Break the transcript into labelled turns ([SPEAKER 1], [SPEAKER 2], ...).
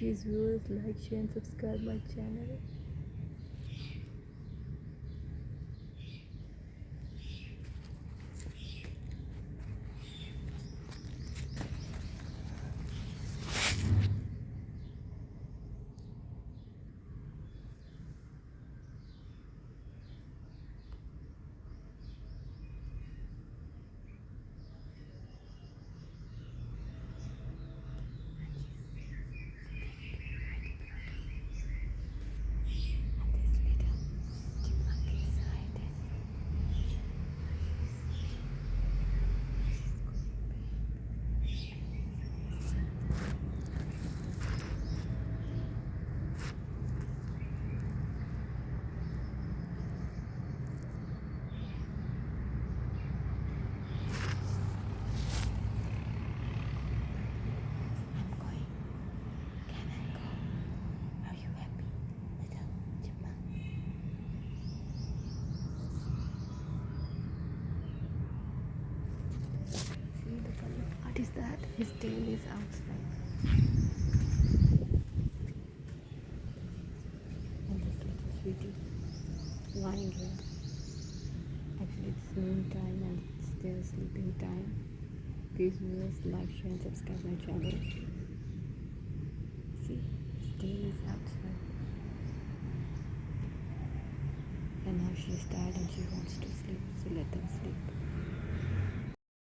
[SPEAKER 1] Please viewers like, share and subscribe my channel. What is that? His tail is outside. And this little sweetie lying here. Actually, it's noon time and it's their sleeping time. Please viewers like, share and subscribe my channel. See, his tail is outside. And now she is tired and she wants to sleep. So let us